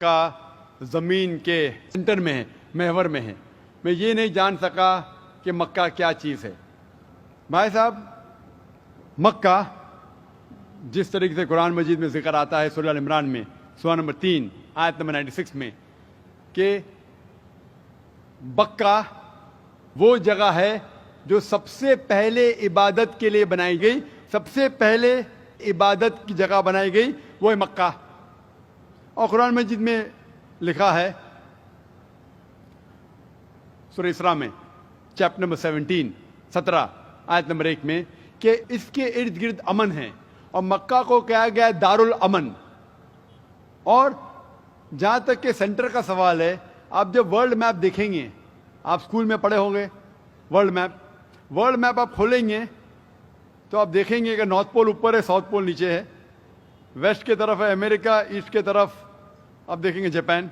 کا زمین کے سینٹر میں ہے، محور میں ہے. میں یہ نہیں جان سکا کہ مکہ کیا چیز ہے. بھائی صاحب، مکہ جس طریقے سے قرآن مجید میں ذکر آتا ہے سورہ ال عمران میں سورہ نمبر 3 آیت نمبر 96 میں کہ مکہ وہ جگہ ہے جو سب سے پہلے عبادت کے لیے بنائی گئی، سب سے پہلے عبادت کی جگہ بنائی گئی وہ ہے مکہ. اور قرآن مجید میں لکھا ہے سورہ اسراء میں چیپٹر نمبر 17 آیت نمبر 1 میں کہ اس کے ارد گرد امن ہے اور مکہ کو کہا گیا دارالامن. اور جہاں تک کہ سینٹر کا سوال ہے، آپ جب ورلڈ میپ دیکھیں گے، آپ اسکول میں پڑھے ہوں گے ورلڈ میپ آپ کھولیں گے تو آپ دیکھیں گے کہ نارتھ پول اوپر ہے، ساؤتھ پول نیچے ہے، ویسٹ کی طرف ہے امریکہ، ایسٹ کی طرف آپ دیکھیں گے جاپان،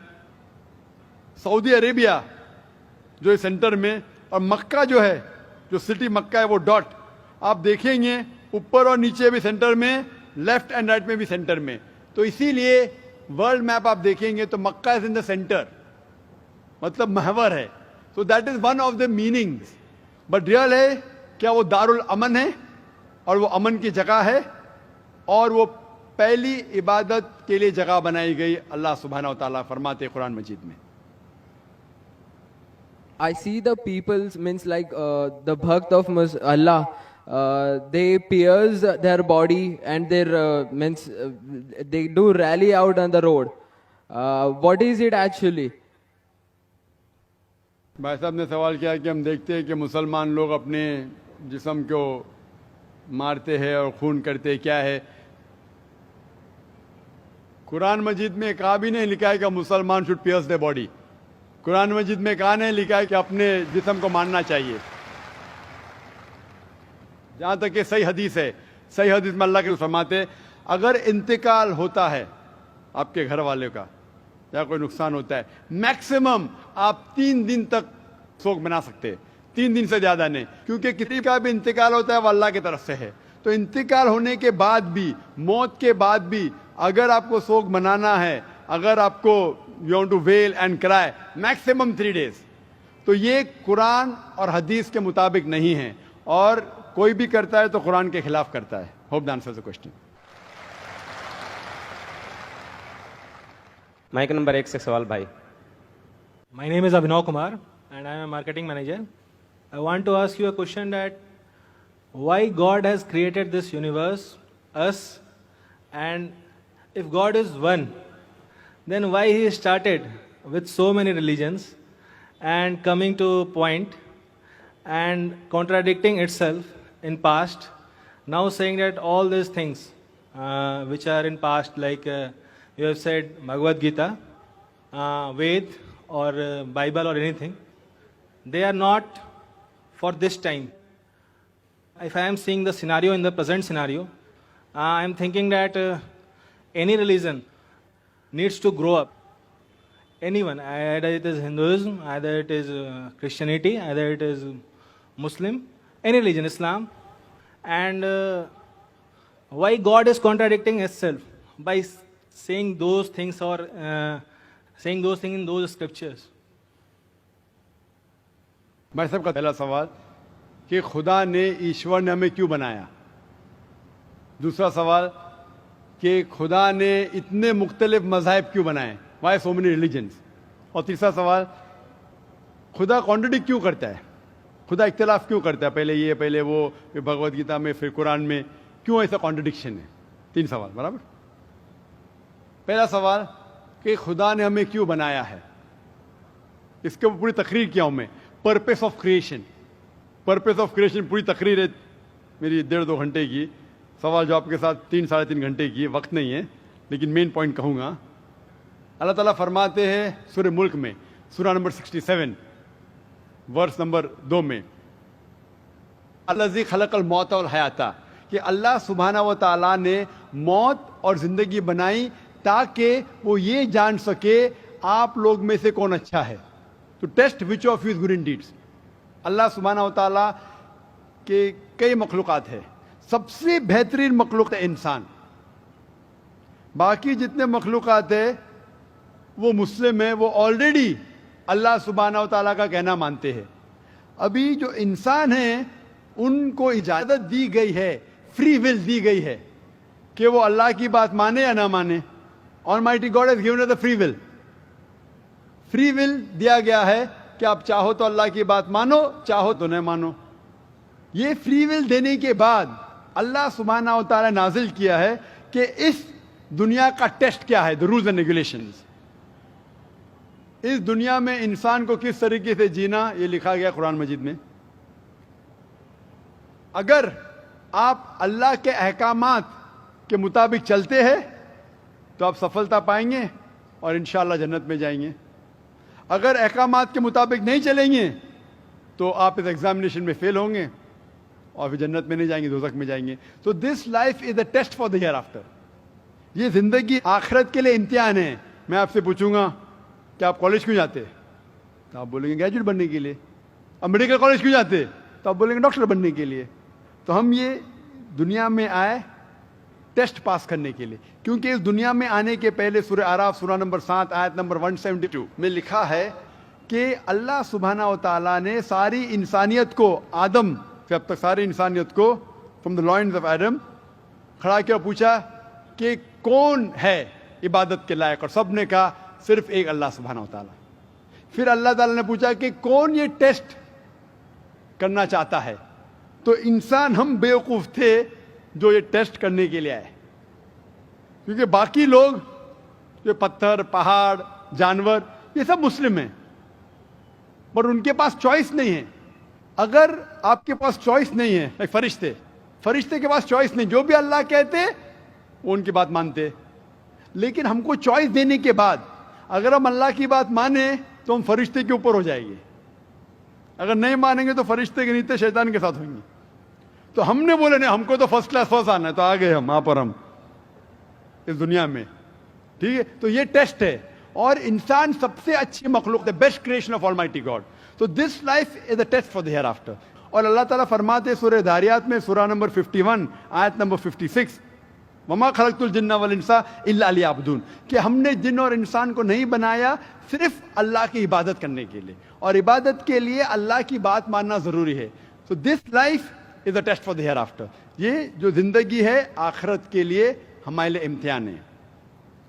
سعودی عربیہ جو ہے سینٹر میں، اور مکہ جو ہے، جو سٹی مکہ ہے وہ ڈاٹ آپ دیکھیں گے اوپر اور نیچے بھی سینٹر میں، لیفٹ اینڈ رائٹ میں بھی سینٹر میں. تو اسی لیے ورلڈ میپ آپ دیکھیں گے تو مکہ از ان دا سینٹر، مطلب محور ہے. So that is one of the meanings. But real ہے کیا وہ دارالامن ہے اور وہ امن کی جگہ ہے اور وہ پہلی عبادت کے لیے جگہ بنائی گئی. اللہ سبحانہ و تعالیٰ فرماتے قرآن مجید میں. I see the people means like the bhakt of Allah. They pierce their body and their means they do rally out on the road. What is it actually? بھائی صاحب نے سوال کیا کہ ہم دیکھتے ہیں کہ مسلمان لوگ اپنے جسم کو مارتے ہیں اور خون کرتے ہیں، کیا ہے؟ قرآن مجید میں کہا بھی نہیں لکھا ہے کہ مسلمان شوڈ پیئرس دی باڈی. قرآن مجید میں کہا نہیں لکھا ہے کہ اپنے جسم کو مارنا چاہیے. جہاں تک کہ صحیح حدیث ہے، صحیح حدیث میں اللہ کے فرماتے اگر انتقال ہوتا ہے آپ کے گھر والے کا یا کوئی نقصان ہوتا ہے، میکسیمم آپ 3 دن تک سوگ منا سکتے ہیں، 3 دن سے زیادہ نہیں، کیونکہ کسی کا بھی انتقال ہوتا ہے وہ اللہ کی طرف سے ہے. تو انتقال ہونے کے بعد بھی، موت کے بعد بھی اگر آپ کو سوگ منانا ہے، اگر آپ کو یو وانٹ ٹو ویل اینڈ کرائے، میکسیمم 3 days. تو یہ قرآن اور حدیث کے مطابق نہیں ہے، اور کوئی بھی کرتا ہے تو قرآن کے خلاف کرتا ہے. Hope the answers the question. Mic number 1 سے سوال بھائی. My name is Abhinav Kumar and I am a marketing manager. I want to ask you a question that why God has created this universe, us, and if God is one, then why He started with so many religions and coming to a point and contradicting itself in past, now saying that all these things which are in past, like you have said Bhagavad Gita, Ved or Bible or anything, they are not for this time. If I am seeing the scenario in the present scenario, I am thinking that any religion needs to grow up. Anyone, either it is Hinduism, either it is Christianity, either it is Muslim, any religion, Islam. And why God is contradicting itself by saying those things or saying those things in those scriptures? بھائی صاحب کا پہلا سوال کہ خدا نے، ایشور نے ہمیں کیوں بنایا. دوسرا سوال کہ خدا نے اتنے مختلف مذاہب کیوں بنائے، وائی سو مینی ریلیجنس. اور تیسرا سوال خدا کانٹرڈکٹ کیوں کرتا ہے، خدا اختلاف کیوں کرتا ہے، پہلے یہ پہلے وہ، پھر بھگوت گیتا میں، پھر قرآن میں، کیوں ایسا کانٹرڈکشن ہے. 3 سوال برابر. پہلا سوال کہ خدا نے ہمیں کیوں بنایا ہے، اس کے پوری تقریر کیا ہوں میں. Purpose of creation, purpose of creation پوری تقریر ہے میری 1.5-2 گھنٹے کی. سوال جواب کے ساتھ 3-3.5 گھنٹے کی، وقت نہیں ہے، لیکن مین پوائنٹ کہوں گا. اللہ تعالیٰ فرماتے ہیں سورہ ملک میں سورہ نمبر 67 ورس نمبر 2 میں، الذی خلق الموت والحیات، کہ اللہ سبحانہ و تعالیٰ نے موت اور زندگی بنائی تاکہ وہ یہ جان سکے آپ لوگ میں سے کون اچھا ہے. تو test which of you is good in deeds. اللہ سبحانہ و تعالیٰ کے کئی مخلوقات ہیں، سب سے بہترین مخلوق ہے انسان. باقی جتنے مخلوقات ہیں وہ مسلم ہیں, وہ آلریڈی اللہ سبحانہ و تعالیٰ کا کہنا مانتے ہیں. ابھی جو انسان ہیں ان کو اجازت دی گئی ہے, فری ول دی گئی ہے کہ وہ اللہ کی بات مانے یا نہ مانے. Almighty God has given us the free will. Free will دیا گیا ہے کہ آپ چاہو تو اللہ کی بات مانو, چاہو تو نہ مانو. یہ فری ول دینے کے بعد اللہ سبحانہ و تعالیٰ نازل کیا ہے کہ اس دنیا کا ٹیسٹ کیا ہے, the rules and regulations. اس دنیا میں انسان کو کس طریقے سے جینا, یہ لکھا گیا قرآن مجید میں. اگر آپ اللہ کے احکامات کے مطابق چلتے ہیں تو آپ سفلتا پائیں گے اور انشاءاللہ جنت میں جائیں گے. اگر احکامات کے مطابق نہیں چلیں گے تو آپ اس ایگزامینیشن میں فیل ہوں گے اور پھر جنت میں نہیں جائیں گے, دوزخ میں جائیں گے. تو this life is a test for the hereafter. یہ زندگی آخرت کے لیے امتحان ہے. میں آپ سے پوچھوں گا کہ آپ کالج کیوں جاتے, تو آپ بولیں گے گریجویٹ بننے کے لیے. اب میڈیکل کالج کیوں جاتے, تو آپ بولیں گے ڈاکٹر بننے کے لیے. تو ہم یہ دنیا میں آئے ٹیسٹ پاس کرنے کے لیے, کیونکہ اس دنیا میں آنے کے پہلے سورہ اعراف سورہ نمبر 7 آیت نمبر 172 میں لکھا ہے کہ اللہ سبحانہ و تعالیٰ نے ساری انسانیت کو, آدم سے اب تک ساری انسانیت کو from the lines of Adam کھڑا کیا, پوچھا کہ کون ہے عبادت کے لائق, اور سب نے کہا صرف ایک اللہ سبحانہ و تعالیٰ. پھر اللہ تعالیٰ نے پوچھا کہ کون یہ ٹیسٹ کرنا چاہتا ہے, تو انسان ہم بیوقوف تھے جو یہ ٹیسٹ کرنے کے لیے آئے, کیونکہ باقی لوگ جو پتھر, پہاڑ, جانور یہ سب مسلم ہیں, پر ان کے پاس چوائس نہیں ہے. اگر آپ کے پاس چوائس نہیں ہے, فرشتے کے پاس چوائس نہیں, جو بھی اللہ کہتے وہ ان کی بات مانتے. لیکن ہم کو چوائس دینے کے بعد اگر ہم اللہ کی بات مانیں تو ہم فرشتے کے اوپر ہو جائیں گے, اگر نہیں مانیں گے تو فرشتے کے نیچے شیطان کے ساتھ ہوئیں گے. تو ہم نے بولے نہیں, ہم کو تو فرسٹ کلاس فرسٹ آنا ہے, تو آ گئے ہم وہاں پر, ہم اس دنیا میں. ٹھیک ہے, تو یہ ٹیسٹ ہے. اور انسان سب سے اچھی مخلوق, the best creation of Almighty God. So this life is a test for the hereafter. اور اللہ تعالیٰ فرماتے سورہ داریات میں سورہ نمبر 51 آیت نمبر 56, وما خلقت الجن والانس الا لیعبدون, کہ ہم نے جن اور انسان کو نہیں بنایا صرف اللہ کی عبادت کرنے کے لیے, اور عبادت کے لیے اللہ کی بات ماننا ضروری ہے. So this life is a test for the hereafter. یہ جو زندگی ہے آخرت کے لیے ہمارے لیے امتحان ہے.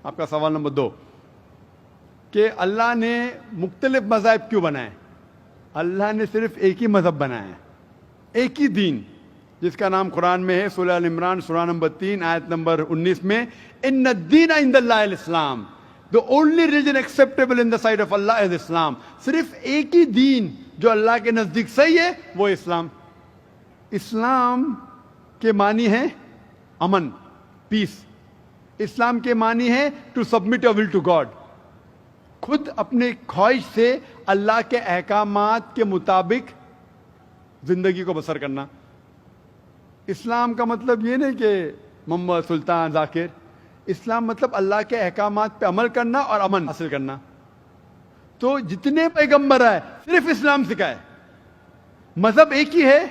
آپ کا سوال نمبر 2 کہ اللہ نے مختلف مذاہب کیوں بنائے. اللہ نے صرف ایک ہی مذہب بنایا ہے, ایک ہی دین, جس کا نام قرآن میں ہے سورہ ال عمران سورہ نمبر 3 آیت نمبر 19 میں, ان الدین عند اللہ الاسلام, the only religion acceptable in the sight of Allah is Islam. صرف ایک ہی دین جو اللہ کے نزدیک صحیح ہے وہ اسلام. اسلام کے معنی ہے امن, پیس. اسلام کے معنی ہے to submit your will to God, خود اپنے خواہش سے اللہ کے احکامات کے مطابق زندگی کو بسر کرنا. اسلام کا مطلب یہ نہیں کہ محمد سلطان ذاکر, اسلام مطلب اللہ کے احکامات پہ عمل کرنا اور امن حاصل کرنا. تو جتنے پیغمبر آئے صرف اسلام سکھائے. مذہب ایک ہی ہے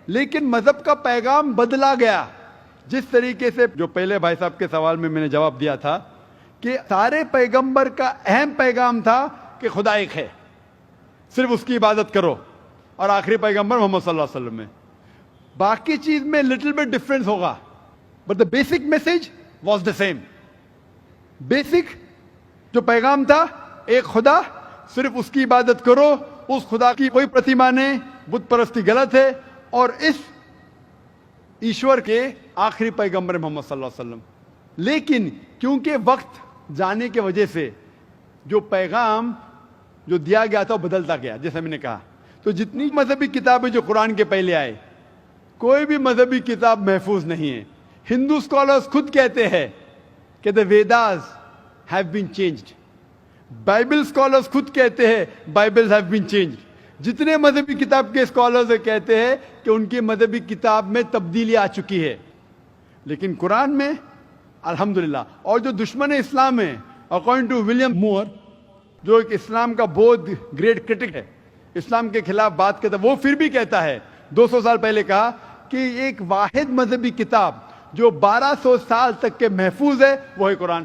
لیکن مذہب کا پیغام بدلا گیا. جس طریقے سے جو پہلے بھائی صاحب کے سوال میں نے جواب دیا تھا کہ سارے پیغمبر کا اہم پیغام تھا کہ خدا ایک ہے, صرف اس کی عبادت کرو, اور آخری پیغمبر محمد صلی اللہ علیہ وسلم میں باقی چیز میں لٹل بٹ ڈفرینس ہوگا, but the basic message was the same. Basic جو پیغام تھا ایک خدا, صرف اس کی عبادت کرو, اس خدا کی کوئی پرتیما نہیں, بت پرستی غلط ہے, اور اس ایشور کے آخری پیغمبر محمد صلی اللہ علیہ وسلم. لیکن کیونکہ وقت جانے کی وجہ سے جو پیغام جو دیا گیا تھا وہ بدلتا گیا, جیسے میں نے کہا. تو جتنی مذہبی کتابیں جو قرآن کے پہلے آئے, کوئی بھی مذہبی کتاب محفوظ نہیں ہے. ہندو اسکالرز خود کہتے ہیں کہ the Vedas have been changed. Bible scholars خود کہتے ہیں بائبل have been changed. جتنے مذہبی کتاب کے اسکالرز کہتے ہیں کہ ان کی مذہبی کتاب میں تبدیلی آ چکی ہے. لیکن قرآن میں الحمدللہ, اور جو دشمن اسلام ہیں اکارڈنگ ٹو ولیم مور, جو ایک اسلام کا بہت گریٹ کرٹک ہے, اسلام کے خلاف بات کرتا ہے, وہ پھر بھی کہتا ہے 200 سال پہلے کہا کہ ایک واحد مذہبی کتاب جو 1200 سال تک کے محفوظ ہے وہ ہے قرآن.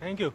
Thank you.